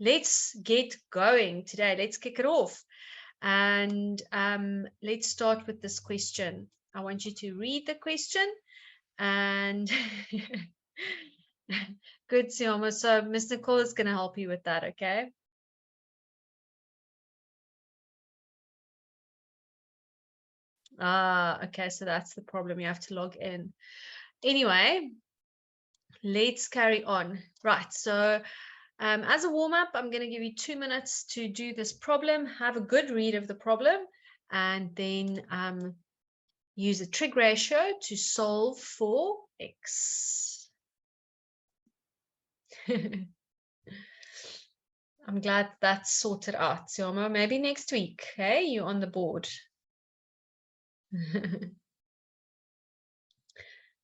let's get going today. Let's kick it off. And let's start with this question. I want you to read the question and good, Sioma. So Miss Nicole is going to help you with that, okay? Okay, so that's the problem. You have to log in. Anyway, let's carry on. Right, so as a warm-up, I'm going to give you 2 minutes to do this problem. Have a good read of the problem, and then use a trig ratio to solve for x. I'm glad that's sorted out, Sioma. Maybe next week, okay? You're on the board.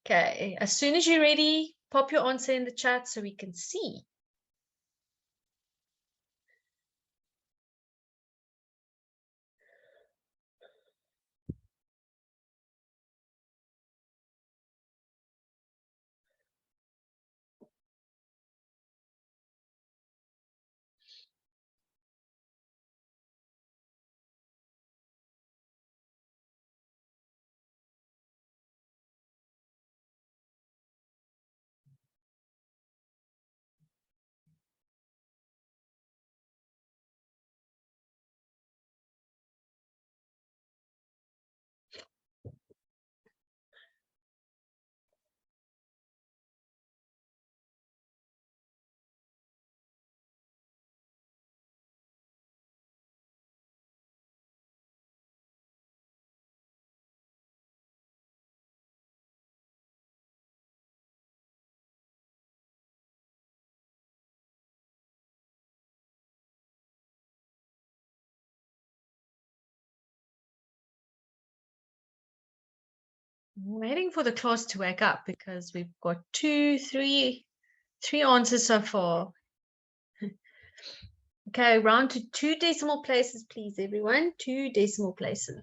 Okay, as soon as you're ready, pop your answer in the chat so we can see. Waiting for the class to wake up because we've got three answers so far. Okay, round to 2 decimal places, please, everyone. 2 decimal places.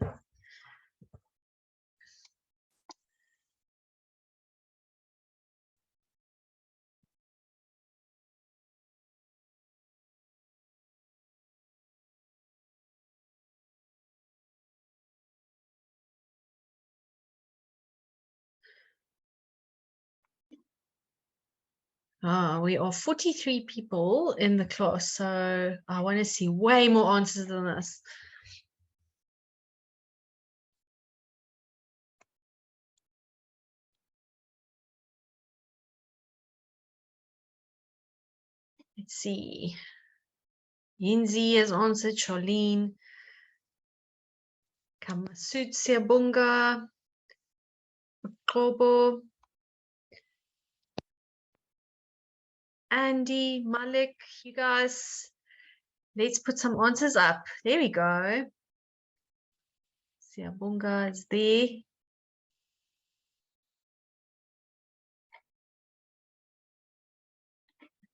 We are 43 people in the class, so I want to see way more answers than this. Let's see. Yinzi has answered, Charlene. Kamasut Siabunga. Kobo. Andy, Malik, you guys, let's put some answers up. There we go. Siabunga is there.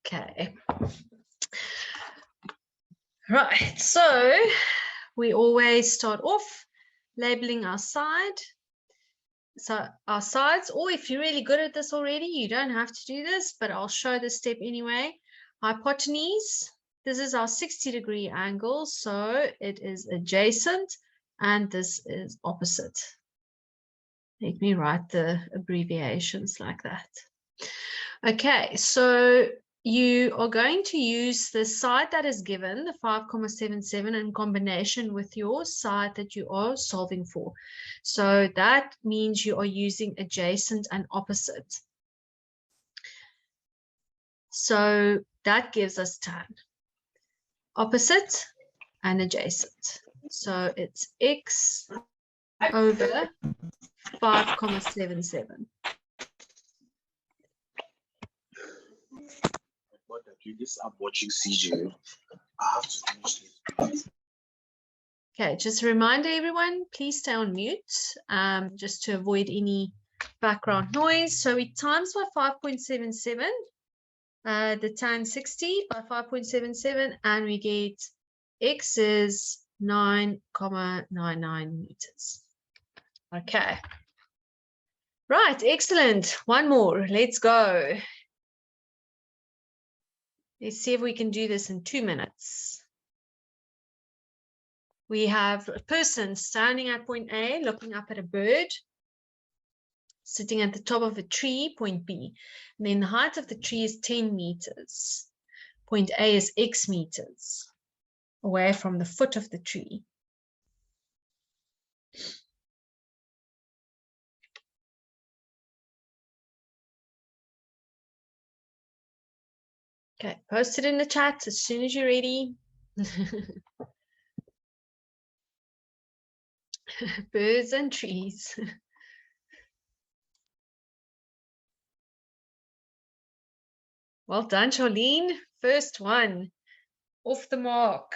Okay. Right, so we always start off labeling our side. So our sides, or if you're really good at this already, you don't have to do this, but I'll show this step anyway. Hypotenuse, this is our 60-degree angle, so it is adjacent, and this is opposite. Let me write the abbreviations like that. Okay, so you are going to use the side that is given, the 5,77, in combination with your side that you are solving for. So that means you are using adjacent and opposite. So that gives us tan. Opposite and adjacent. So it's x over 5,77. I'm watching CJ. I have to finish this. Okay, just a reminder, everyone, please stay on mute, just to avoid any background noise. So we times by 5.77, the tan 60 by 5.77, and we get x is 9,99 meters. Okay. Right, excellent. One more. Let's go. Let's see if we can do this in 2 minutes. We have a person standing at point A, looking up at a bird, sitting at the top of a tree, point B. And then the height of the tree is 10 meters. Point A is X meters away from the foot of the tree. Okay, post it in the chat as soon as you're ready. Birds and trees. Well done, Charlene. First one. Off the mark.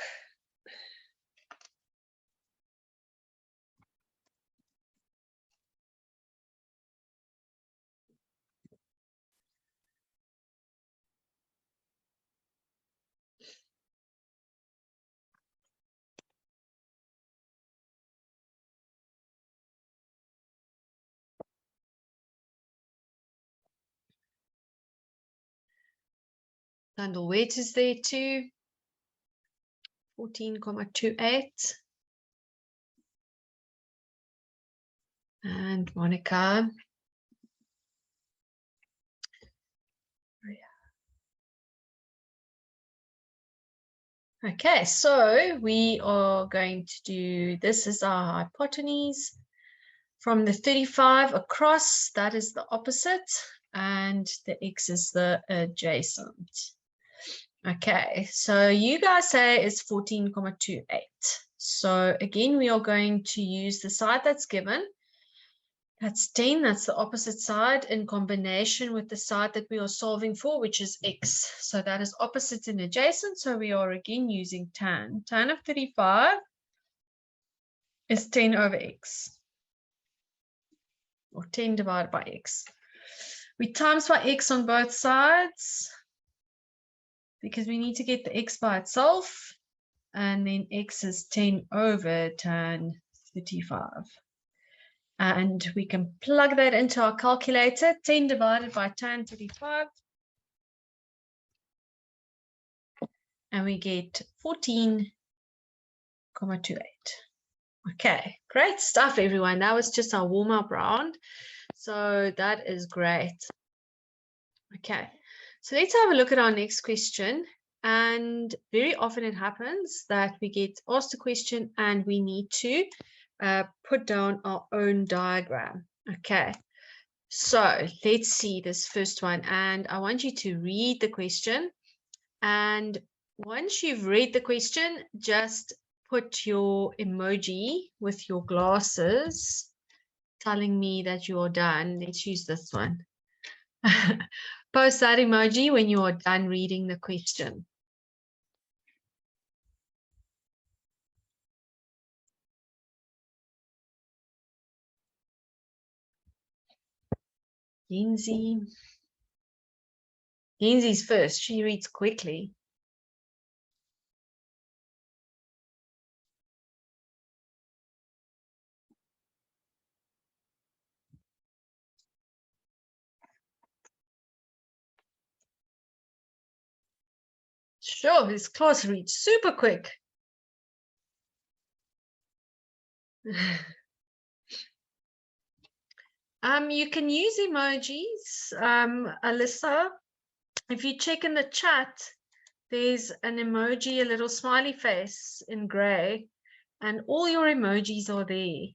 Bundle weight is there too. 14,28. And Monica. Okay, so we are going to do, this is our hypotenuse. From the 35 across, that is the opposite, and the X is the adjacent. Okay, so you guys say it's 14,28. So again, we are going to use the side that's given. That's 10, that's the opposite side in combination with the side that we are solving for, which is X. So that is opposite and adjacent. So we are again using tan. Tan of 35 is 10 over X, or 10 divided by X. We times by X on both sides because we need to get the X by itself. And then X is 10 over tan 35. And we can plug that into our calculator. 10 divided by tan 35. And we get 14,28. Okay, great stuff, everyone. That was just our warm-up round. So that is great. Okay, so let's have a look at our next question. And very often it happens that we get asked a question and we need to put down our own diagram. Okay, so let's see this first one, and I want you to read the question, and once you've read the question, just put your emoji with your glasses telling me that you are done. Let's use this one. Post that emoji when you are done reading the question. Lindsay. Lindsay's first. She reads quickly. Sure, his class reads super quick. You can use emojis, Alyssa. If you check in the chat, there's an emoji, a little smiley face in gray, and all your emojis are there.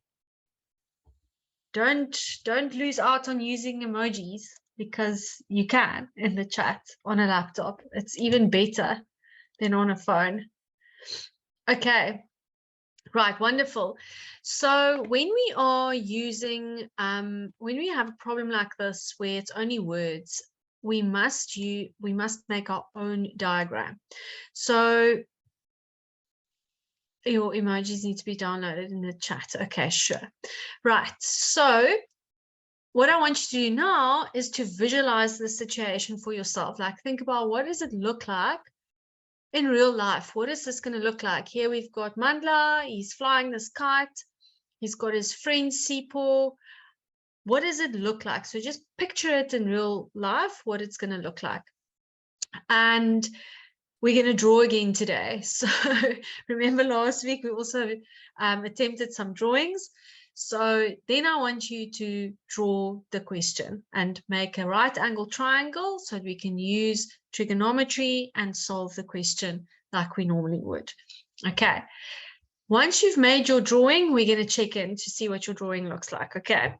Don't lose out on using emojis because you can in the chat on a laptop. It's even better than on a phone. Okay. Right, wonderful. So when we are using, when we have a problem like this where it's only words, we must make our own diagram. So your emojis need to be downloaded in the chat. Okay, sure. Right, so what I want you to do now is to visualize the situation for yourself. Like, think about, what does it look like in real life? What is this going to look like? Here we've got Mandla. He's flying this kite. He's got his friend Sipo. What does it look like? So just picture it in real life, what it's going to look like. And we're going to draw again today. So remember last week we also attempted some drawings. So then I want you to draw the question and make a right angle triangle so that we can use trigonometry and solve the question like we normally would. Okay. Once you've made your drawing, we're going to check in to see what your drawing looks like. Okay.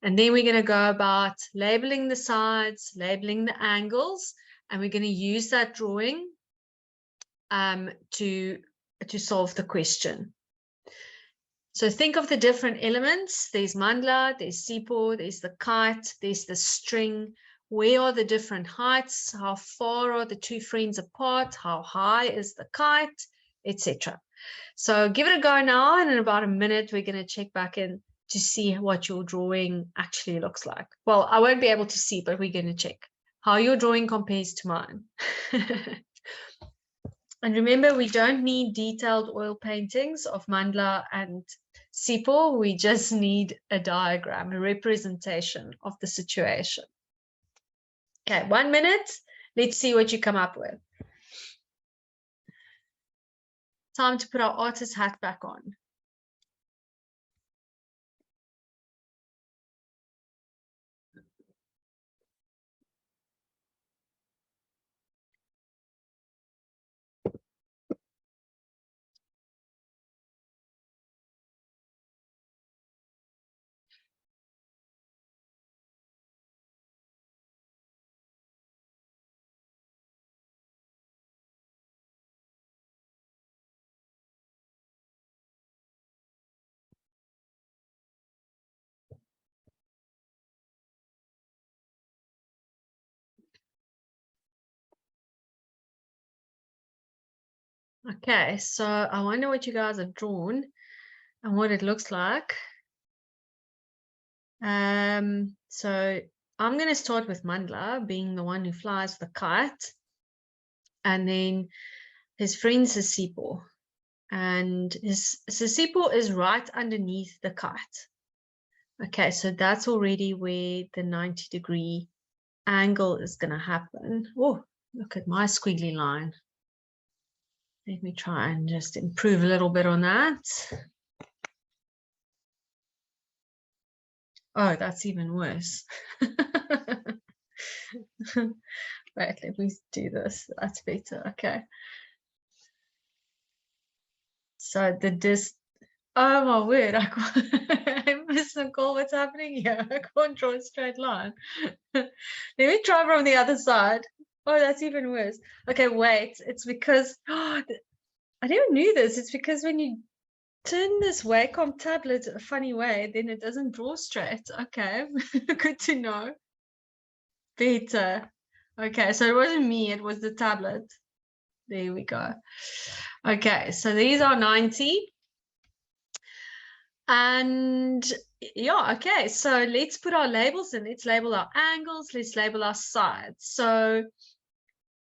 And then we're going to go about labeling the sides, labeling the angles, and we're going to use that drawing to solve the question. So think of the different elements. There's mandla, there's sipo, there's the kite, there's the string. Where are the different heights? How far are the two friends apart? How high is the kite, etc. So give it a go now, and in about a minute we're going to check back in to see what your drawing actually looks like. Well, I won't be able to see, but we're going to check how your drawing compares to mine. And remember, we don't need detailed oil paintings of mandla and sipo. We just need a diagram, a representation of the situation. Okay, 1 minute. Let's see what you come up with. Time to put our artist hat back on. Okay, so I wonder what you guys have drawn and what it looks like. So I'm going to start with mandla being the one who flies the kite, and then his friend Sisipo, and his Sisipo is right underneath the kite. Okay, so that's already where the 90-degree angle is going to happen. Oh, look at my squiggly line. Let me try and just improve a little bit on that. Oh, that's even worse. Right, let me do this. That's better. Okay. So oh my word, I missed the call. What's happening here? I can't draw a straight line. Let me try from the other side. Oh, that's even worse. Okay, wait. It's because I never knew this. It's because when you turn this Wacom tablet a funny way, then it doesn't draw straight. Okay, good to know. Better. Okay, so it wasn't me, it was the tablet. There we go. Okay, so these are 90. And yeah, okay, so let's put our labels in. Let's label our angles. Let's label our sides. So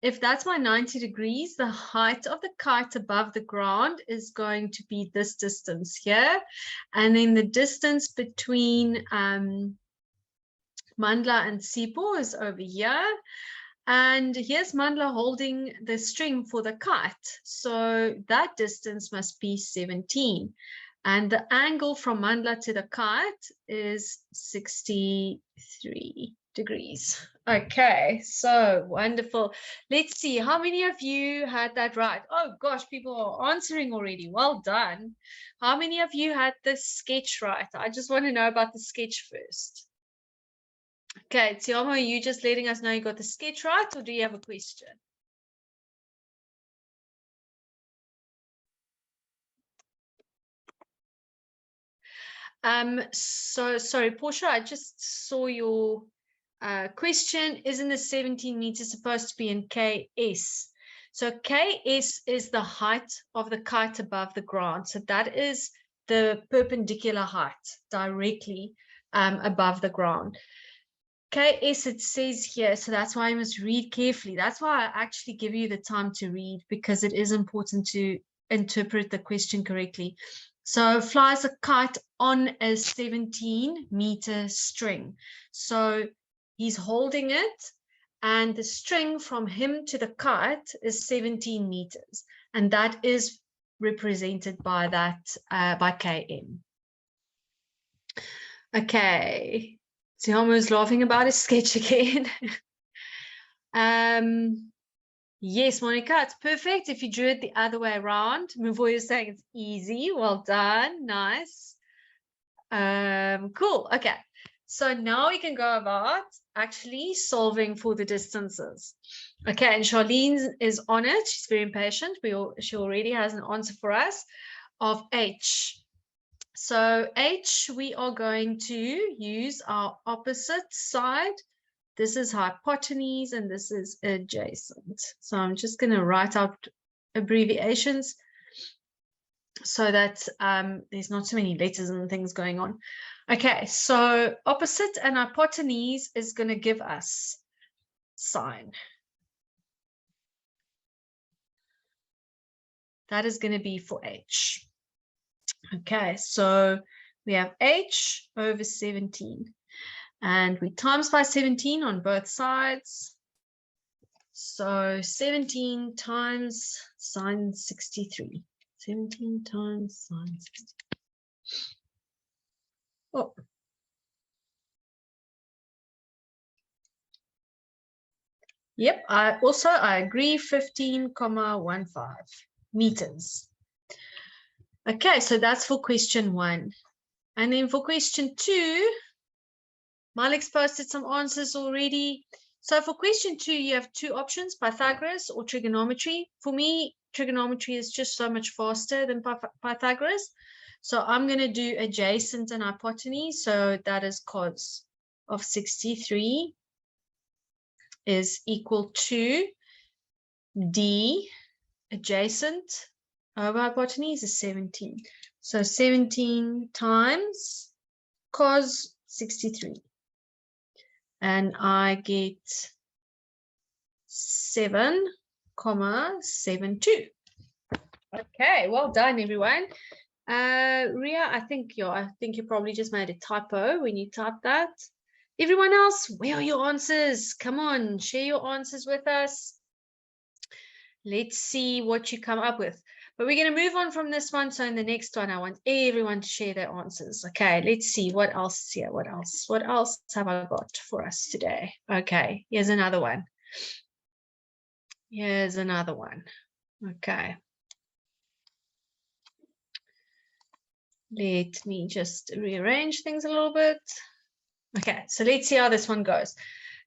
if that's my 90 degrees, the height of the kite above the ground is going to be this distance here. And then the distance between mandla and sipo is over here. And here's mandla holding the string for the kite. So that distance must be 17. And the angle from mandla to the kite is 63 degrees. Okay, so wonderful. Let's see, how many of you had that right? Oh gosh, people are answering already. Well done. How many of you had the sketch right? I just want to know about the sketch first. Okay, Tiamo, are you just letting us know you got the sketch right, or do you have a question? So sorry, Portia, I just saw your question. Isn't the 17 meters supposed to be in KS? So KS is the height of the kite above the ground. So that is the perpendicular height directly above the ground. KS, it says here, so that's why I must read carefully. That's why I actually give you the time to read, because it is important to interpret the question correctly. So flies a kite on a 17-meter string. So he's holding it, and the string from him to the kite is 17 meters, and that is represented by that by km. Okay, Tiamo's laughing about his sketch again. Yes, Monica, it's perfect if you drew it the other way around. Mvuyo is saying it's easy. Well done. Nice. Cool. Okay. So now we can go about actually solving for the distances. Okay, and Charlene is on it. She's very impatient. She already has an answer for us of h. So h, we are going to use our opposite side. This is hypotenuse and this is adjacent. So I'm just going to write out abbreviations so that there's not so many letters and things going on. Okay, so opposite and hypotenuse is going to give us sine. That is going to be for h. Okay, so we have h over 17. And we times by 17 on both sides. So 17 times sine 63. 17 times sine 63. Oh. Yep, I agree, 15,15 meters. Okay, so that's for question 1. And then for question 2, Malik's posted some answers already. So for question 2, you have 2 options, Pythagoras or trigonometry. For me, trigonometry is just so much faster than Pythagoras. So I'm going to do adjacent and hypotenuse. So that is cos of 63 is equal to d adjacent over hypotenuse is 17. So 17 times cos 63. And I get 7,72. Okay, well done, everyone. Ria, I think you probably just made a typo when you typed that. Everyone else, where are your answers? Come on, share your answers with us. Let's see what you come up with. But we're going to move on from this one. So in the next one, I want everyone to share their answers. Okay, let's see what else is here. What else have I got for us today? Okay, here's another one. Here's another one. Okay. Let me just rearrange things a little bit. Okay, so let's see how this one goes.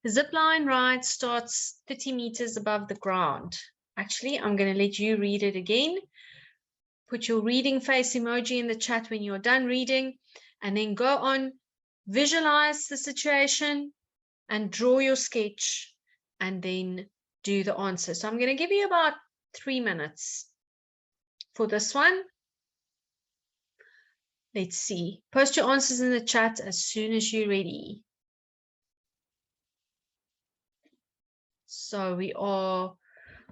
The zip line ride starts 30 meters above the ground. Actually, I'm going to let you read it again. Put your reading face emoji in the chat when you're done reading, and then go on, visualize the situation and draw your sketch, and then do the answer. So I'm going to give you about 3 minutes for this one. Let's see. Post your answers in the chat as soon as you're ready. So we are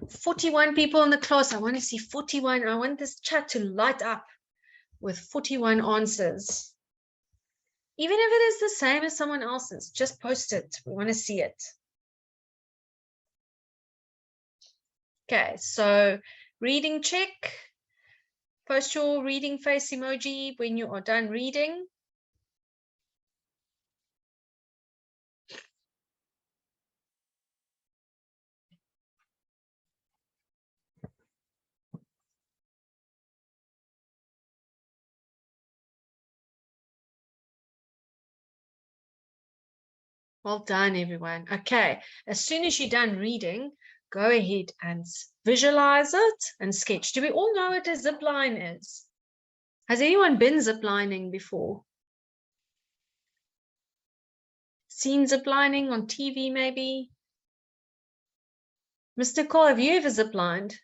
41 people in the class. I want to see 41. I want this chat to light up with 41 answers. Even if it is the same as someone else's, just post it. We want to see it. Okay, so reading check. Post your reading face emoji when you are done reading. Well done, everyone. Okay, as soon as you're done reading, go ahead and visualize it and sketch. Do we all know what a zip line is? Has anyone been ziplining before? Seen ziplining on TV maybe? Mr. Cole, have you ever ziplined?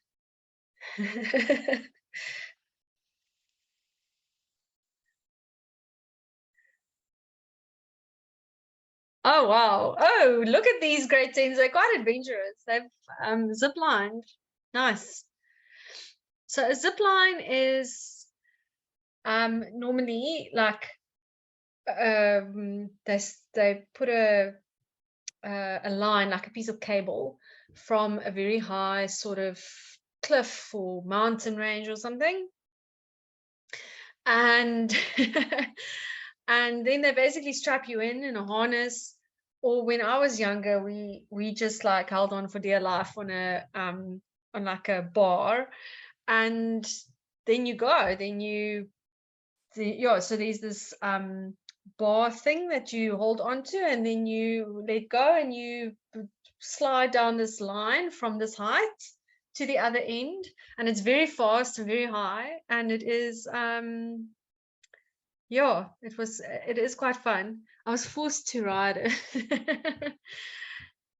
Oh, wow. Oh, look at these grade 10s. They're quite adventurous. They've ziplined. Nice. So a zipline is normally like they put a a line, like a piece of cable, from a very high sort of cliff or mountain range or something. And and then they basically strap you in a harness. Or when I was younger, we just like held on for dear life on a on like a bar, and then you go, yeah, so there's this bar thing that you hold on to, and then you let go and you slide down this line from this height to the other end, and it's very fast and very high, and it is yeah, it is quite fun. I was forced to ride it.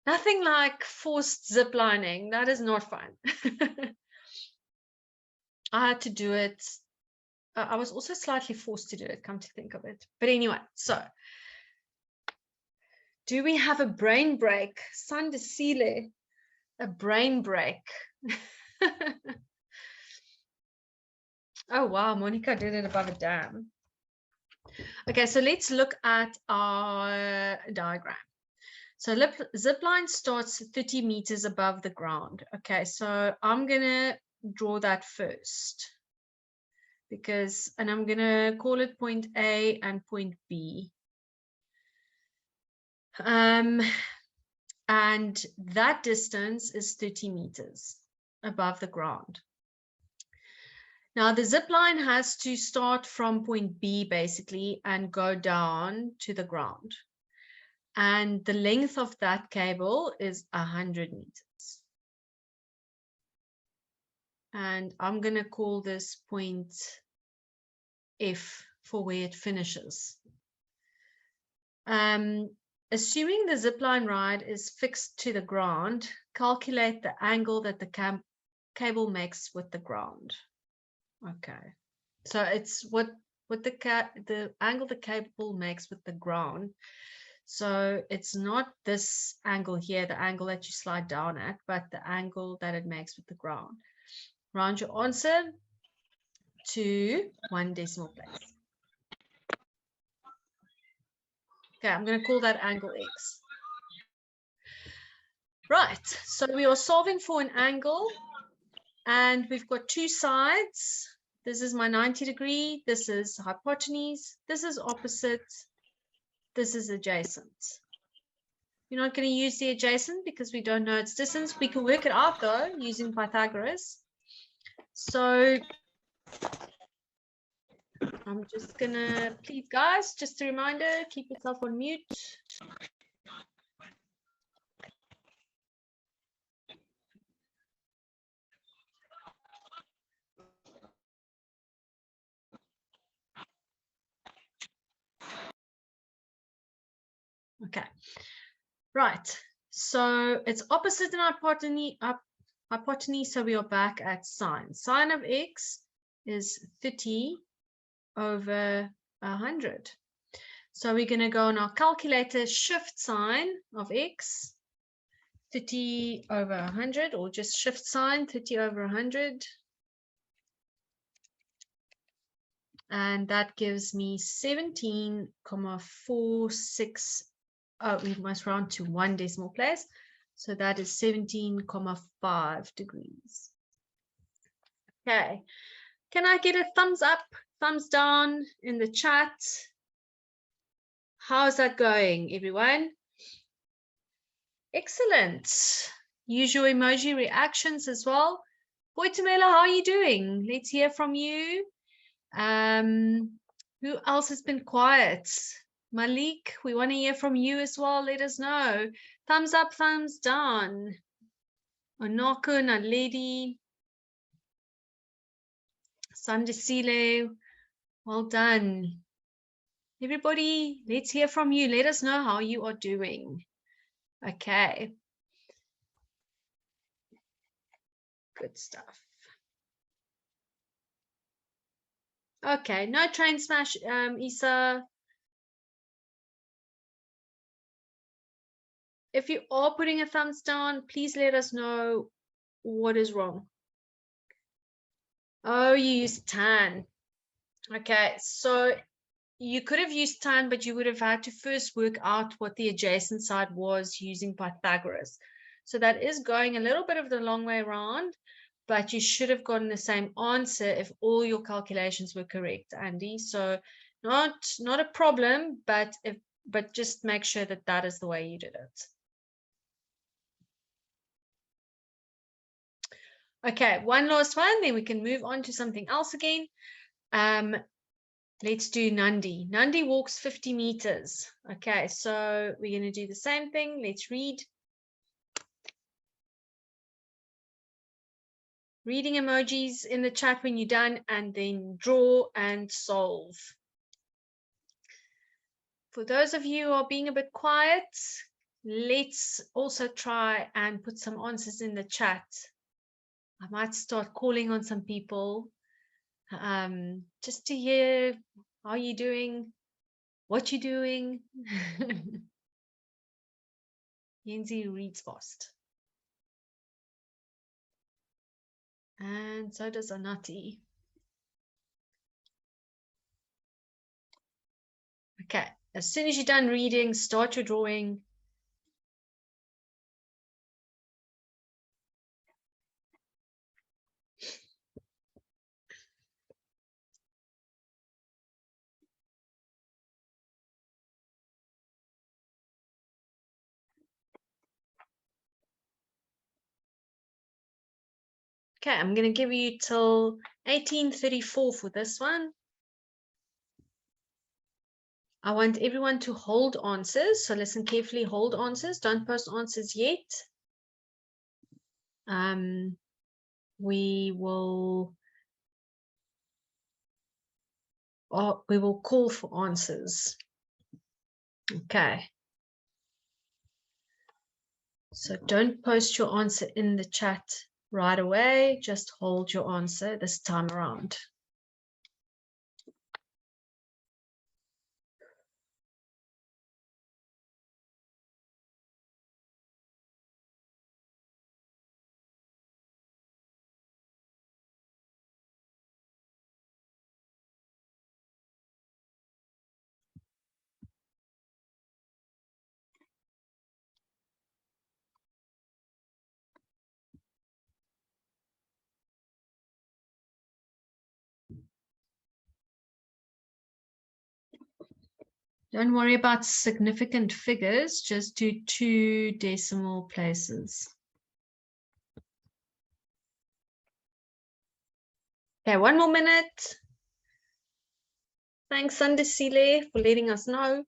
Nothing like forced zip lining. That is not fun. I had to do it. I was also slightly forced to do it, come to think of it. But anyway, so do we have a brain break? Sandesile, a brain break. Oh wow, Monica did it above a dam. Okay, so let's look at our diagram. So zip line starts 30 meters above the ground. Okay, so I'm gonna draw that first, and I'm gonna call it point A and point B. And that distance is 30 meters above the ground. Now the zip line has to start from point B basically and go down to the ground. And the length of that cable is 100 meters. And I'm going to call this point F for where it finishes. Assuming the zipline ride is fixed to the ground, calculate the angle that the cable makes with the ground. Okay, so it's what the angle the cable makes with the ground. So it's not this angle here, the angle that you slide down at, but the angle that it makes with the ground. Round your answer to 1 decimal place. Okay, I'm going to call that angle X. Right, so we are solving for an angle, and we've got two sides. This is my 90 degree, this is hypotenuse, this is opposite, this is adjacent. We're not going to use the adjacent because we don't know its distance. We can work it out though using Pythagoras. So I'm just gonna, please guys, just a reminder, keep yourself on mute. Okay, right, so it's opposite in hypotenuse, so we are back at sine. Sine of x is 30 over 100. So we're going to go on our calculator, shift sine of x, 30 over 100, or just shift sine, 30 over 100. And that gives me 17,46. Oh, we must round to 1 decimal place. So that is 17,5 degrees. Okay. Can I get a thumbs up, thumbs down in the chat? How's that going, everyone? Excellent. Use your emoji reactions as well. Watobe, how are you doing? Let's hear from you. Who else has been quiet? Malik, we want to hear from you as well. Let us know. Thumbs up, thumbs down. Onoko, Naledi, Sandesile, well done. Everybody, let's hear from you. Let us know how you are doing. Okay. Good stuff. Okay, no train smash, Isa. If you are putting a thumbs down, please let us know what is wrong. Oh, you used tan. Okay, so you could have used tan, but you would have had to first work out what the adjacent side was using Pythagoras. So that is going a little bit of the long way around, but you should have gotten the same answer if all your calculations were correct, Andy. So not a problem, but just make sure that that is the way you did it. Okay, one last one, then we can move on to something else again. Let's do Nandi. Nandi walks 50 meters. Okay, so we're going to do the same thing. Let's read. Reading emojis in the chat when you're done, and then draw and solve. For those of you who are being a bit quiet, let's also try and put some answers in the chat. I might start calling on some people just to hear how you're doing, what you're doing. Yenzi reads fast. And so does Anati. Okay, as soon as you're done reading, start your drawing. Okay, I'm going to give you till 1834 for this one. I want everyone to hold answers. So listen carefully, hold answers. Don't post answers yet. We will call for answers. Okay. So don't post your answer in the chat right away. Just hold your answer this time around. Don't worry about significant figures, just do 2 decimal places. Okay, 1 more minute. Thanks, Sandesile, for letting us know.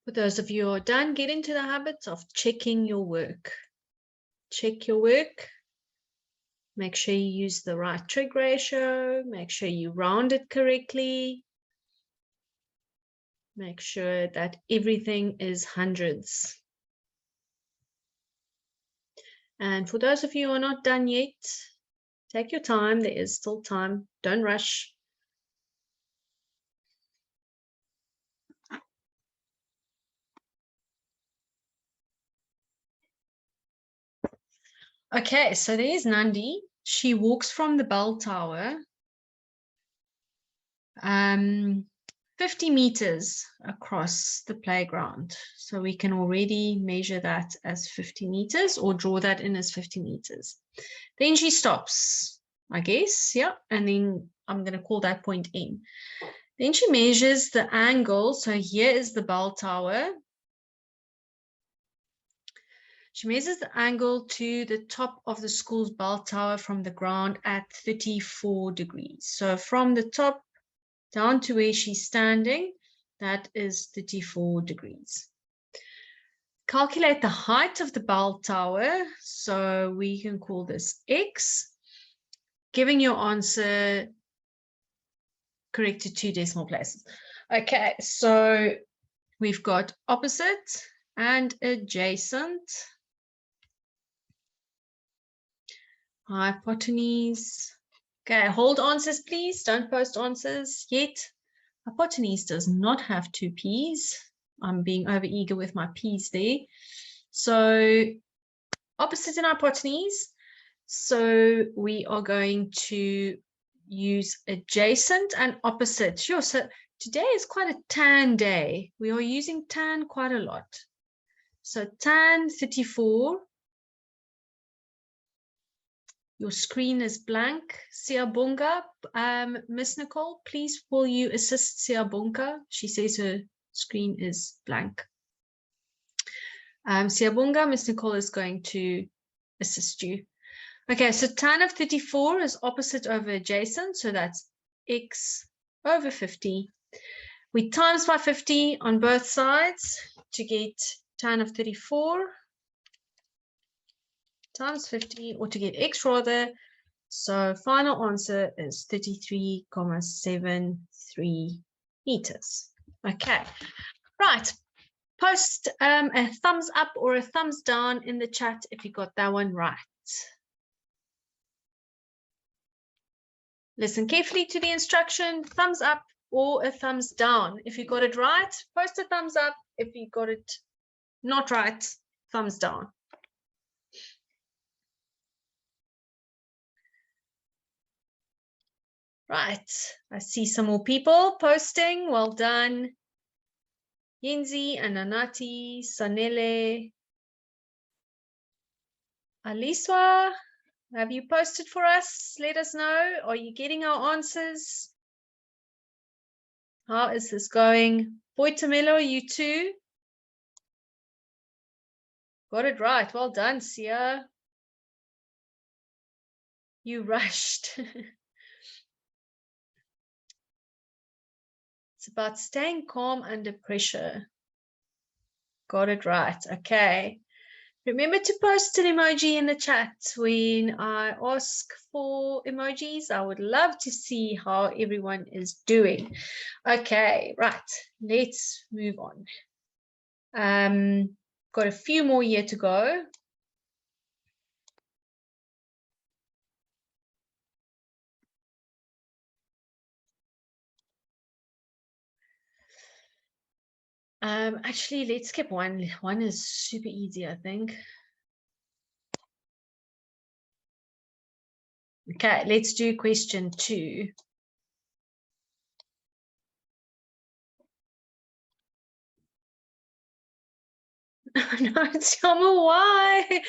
For those of you who are done, get into the habit of checking your work. Check your work. Make sure you use the right trig ratio. Make sure you round it correctly. Make sure that everything is hundreds. And for those of you who are not done yet, take your time. There is still time. Don't rush. Okay, so there's Nandi. She walks from the bell tower 50 meters across the playground. So we can already measure that as 50 meters or draw that in as 50 meters. Then she stops, I guess, yeah, and then I'm going to call that point N. Then she measures the angle. So here is the bell tower. She measures the angle to the top of the school's bell tower from the ground at 34 degrees. So from the top down to where she's standing, that is 34 degrees. Calculate the height of the bell tower. So we can call this X, giving your answer corrected 2 decimal places. Okay, so we've got opposite and adjacent. Hypotenuse. Okay, hold answers, please. Don't post answers yet. Hypotenuse does not have two p's. I'm being over eager with my p's there. So opposite and hypotenuse. So we are going to use adjacent and opposite. Sure. So today is quite a tan day. We are using tan quite a lot. So tan 34. Your screen is blank. Siyabonga, Miss Nicole, please will you assist Siyabonga? She says her screen is blank. Siyabonga, Miss Nicole is going to assist you. Okay, so tan of 34 is opposite over adjacent, so that's x over 50. We times by 50 on both sides to get tan of 34 times 50, or to get x rather. So final answer is 33,73 meters. Okay, right. Post a thumbs up or a thumbs down in the chat if you got that one right. Listen carefully to the instruction, thumbs up or a thumbs down. If you got it right, post a thumbs up. If you got it not right, thumbs down. Right, I see some more people posting. Well done. Yenzi, Ananati, Sanele, Aliswa, have you posted for us? Let us know. Are you getting our answers? How is this going? Boitamelo, you too? Got it right. Well done, Sia. You rushed. It's about staying calm under pressure. Got it right. Okay. Remember to post an emoji in the chat when I ask for emojis. I would love to see how everyone is doing. Okay, right. Let's move on. Got a few more here to go. Actually, let's skip one. One is super easy, I think. Okay, let's do question 2. No, Tiamo, why?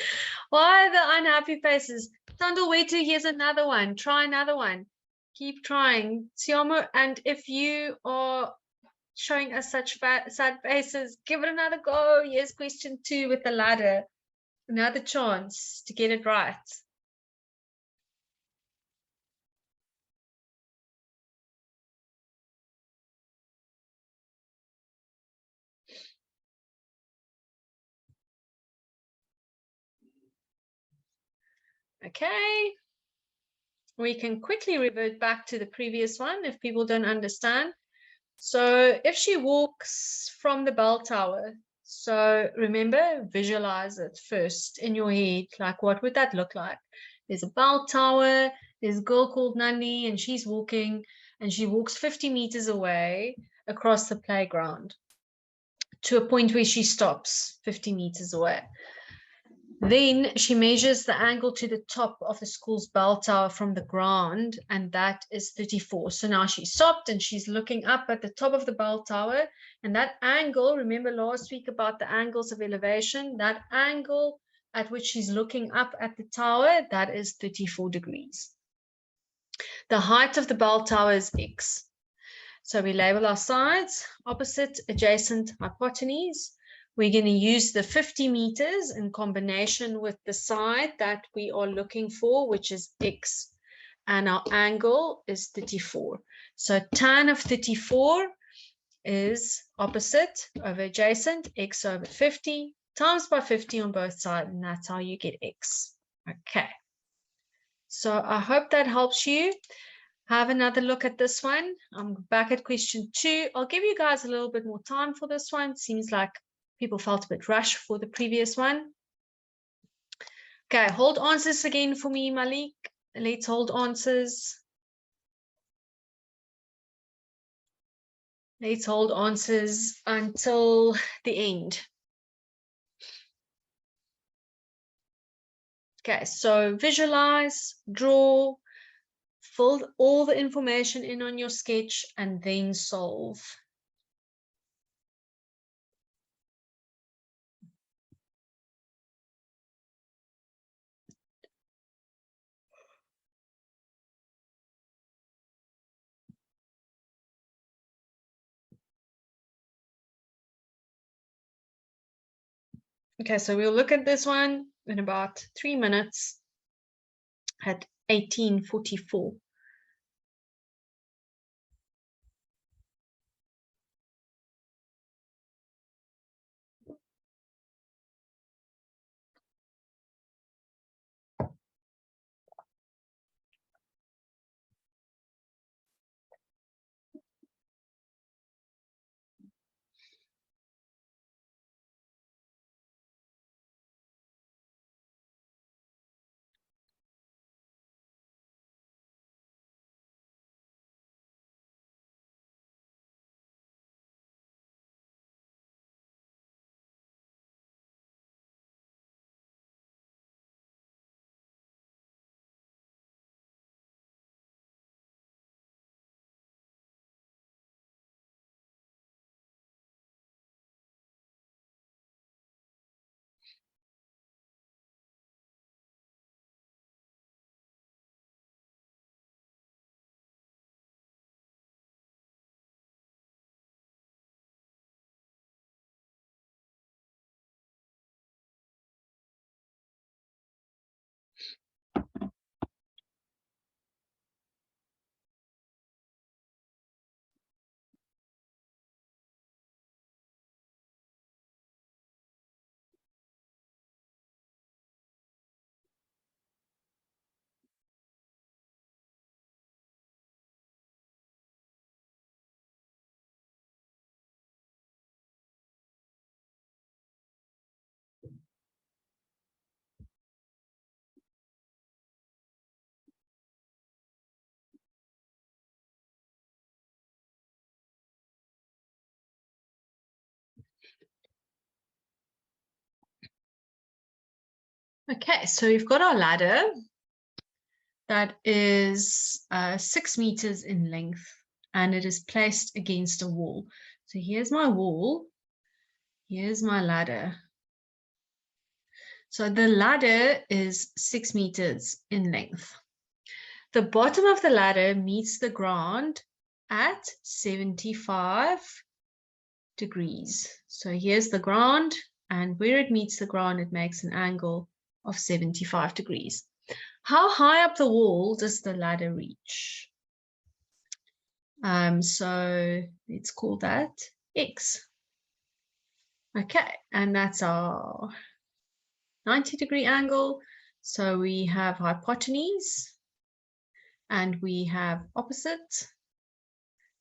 Why the unhappy faces? Sandal, wait till here's another one. Try another one. Keep trying. Tiamo, and if you are showing us such sad faces, give it another go. Here's question 2 with the ladder. Another chance to get it right. Okay. We can quickly revert back to the previous one if people don't understand. So if she walks from the bell tower, so remember, visualize it first in your head. Like, what would that look like? There's a bell tower, there's a girl called Nandi, and she's walking, and she walks 50 meters away across the playground to a point where she stops 50 meters away. Then she measures the angle to the top of the school's bell tower from the ground, and that is 34. So now she stopped and she's looking up at the top of the bell tower, and that angle, remember last week about the angles of elevation, that angle at which she's looking up at the tower, that is 34 degrees. The height of the bell tower is x. So we label our sides, opposite, adjacent, hypotenuse. We're going to use the 50 meters in combination with the side that we are looking for, which is x. And our angle is 34. So tan of 34 is opposite over adjacent, x over 50, times by 50 on both sides. And that's how you get x. Okay. So I hope that helps you. Have another look at this one. I'm back at question 2. I'll give you guys a little bit more time for this one. Seems like people felt a bit rushed for the previous one. Okay, hold answers again for me, Malik. Let's hold answers. Let's hold answers until the end. Okay, so visualize, draw, fill all the information in on your sketch, and then solve. Okay, so we'll look at this one in about 3 minutes at 18:44. Okay, so we've got our ladder that is 6 meters in length, and it is placed against a wall. So here's my wall, here's my ladder. So the ladder is 6 meters in length. The bottom of the ladder meets the ground at 75 degrees. So here's the ground, and where it meets the ground, it makes an angle of 75 degrees. How high up the wall does the ladder reach? So let's call that X. Okay, and that's our 90-degree angle. So we have hypotenuse, and we have opposite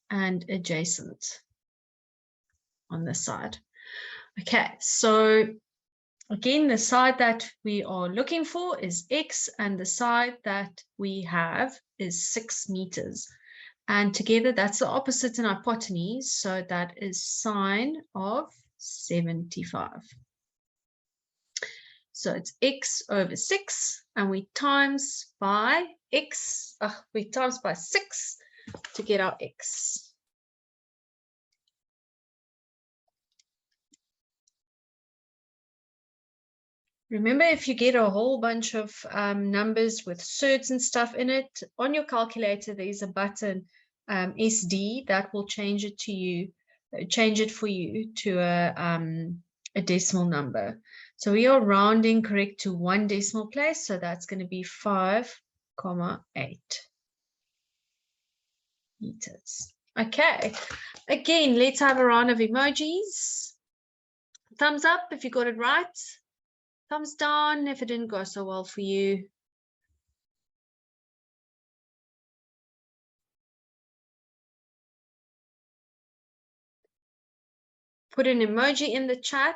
and adjacent on this side. Okay, so again, the side that we are looking for is X, and the side that we have is 6 meters. And together, that's the opposite and hypotenuse, so that is sine of 75. So it's X over 6, and we times by X, we times by 6 to get our X. Remember, if you get a whole bunch of numbers with surds and stuff in it, on your calculator, there's a button, SD, that will change it for you to a decimal number. So we are rounding correct to 1 decimal place, so that's going to be 5,8 meters. Okay, again, let's have a round of emojis. Thumbs up if you got it right. Thumbs down if it didn't go so well for you. Put an emoji in the chat.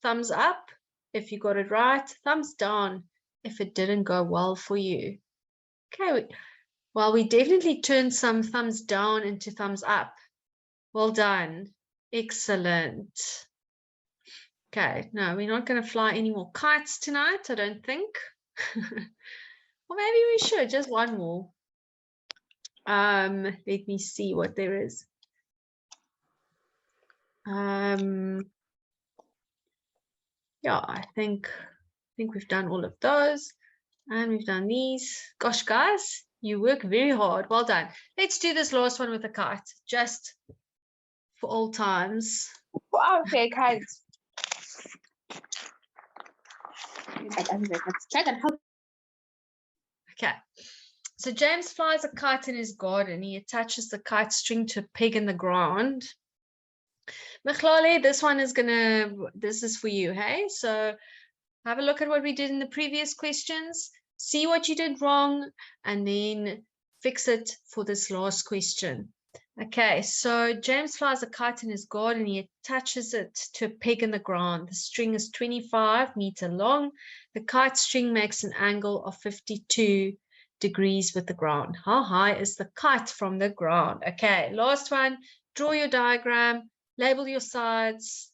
Thumbs up if you got it right. Thumbs down if it didn't go well for you. Okay, well, we definitely turned some thumbs down into thumbs up. Well done. Excellent. Okay, no, we're not going to fly any more kites tonight, I don't think. Or maybe we should, just one more. Let me see what there is. Yeah, I think we've done all of those, and we've done these. Gosh, guys, you work very hard. Well done. Let's do this last one with a kite, just for old times. Wow, okay, kites. Okay. So James flies a kite in his garden. He attaches the kite string to a peg in the ground. Mechlale, this is for you, hey? So have a look at what we did in the previous questions, see what you did wrong, and then fix it for this last question. Okay, so James flies a kite in his garden. He attaches it to a peg in the ground. The string is 25 meters long. The kite string makes an angle of 52 degrees with the ground. How high is the kite from the ground? Okay, last one. Draw your diagram, label your sides,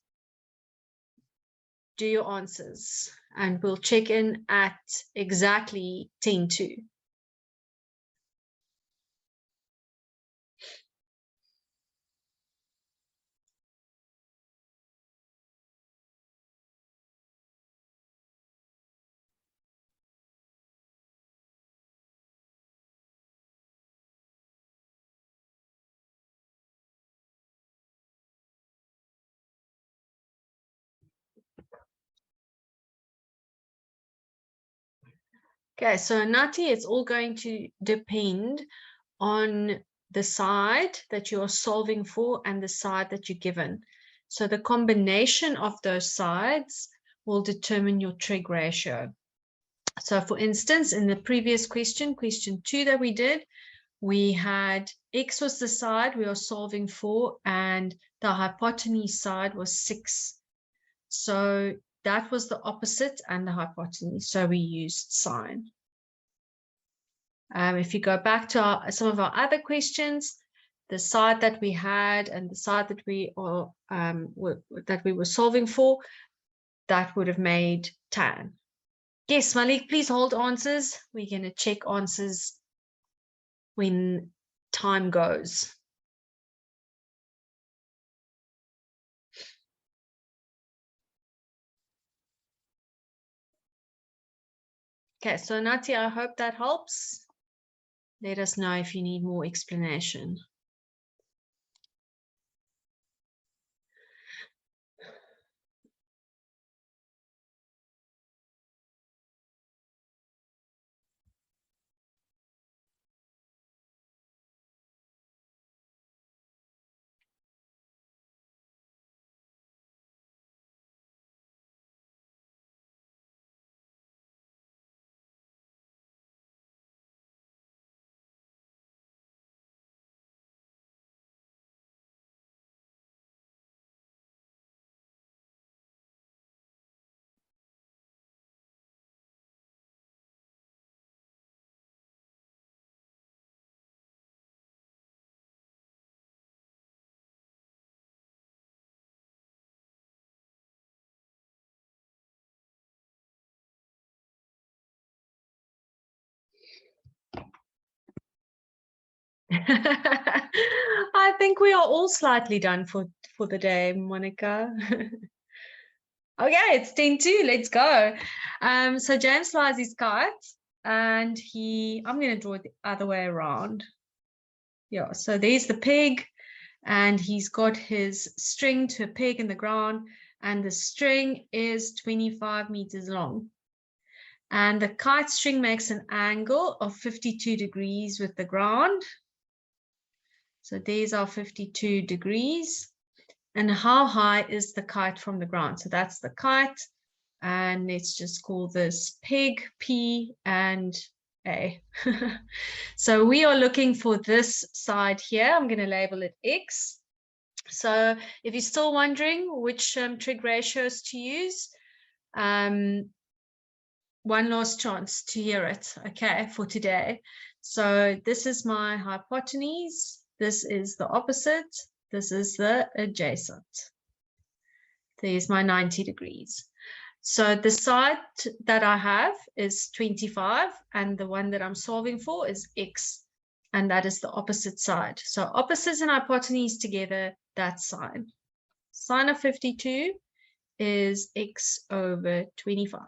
do your answers, and we'll check in at exactly 10:02. Okay, so Nati, it's all going to depend on the side that you are solving for and the side that you're given. So the combination of those sides will determine your trig ratio. So for instance, in the previous question 2 that we did, we had x was the side we are solving for, and the hypotenuse side was 6. So that was the opposite and the hypotenuse. So we used sine. If you go back to some of our other questions, the side that we had and the side that we were solving for, that would have made tan. Yes, Malik, please hold answers. We're going to check answers when time goes. Okay, so Nati, I hope that helps. Let us know if you need more explanation. I think we are all slightly done for the day, Monica. Okay, it's 10:02. Let's go. So James flies his kite, and I'm going to draw it the other way around. Yeah, so there's the peg, and he's got his string to a peg in the ground, and the string is 25 meters long. And the kite string makes an angle of 52 degrees with the ground. So these are 52 degrees. And how high is the kite from the ground? So that's the kite. And let's just call this peg, P, and A. So we are looking for this side here. I'm going to label it X. So if you're still wondering which trig ratios to use, one last chance to hear it, okay, for today. So this is my hypotenuse. This is the opposite. This is the adjacent. There's my 90 degrees. So the side that I have is 25, and the one that I'm solving for is x, and that is the opposite side. So opposites and hypotenuse together, that's sine. Sine of 52 is x over 25.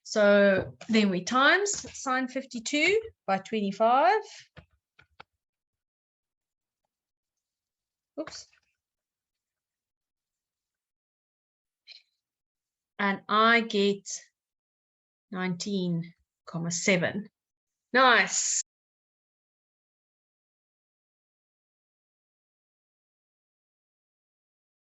So then we times sine 52 by 25. Oops. And I get 19,7. Nice.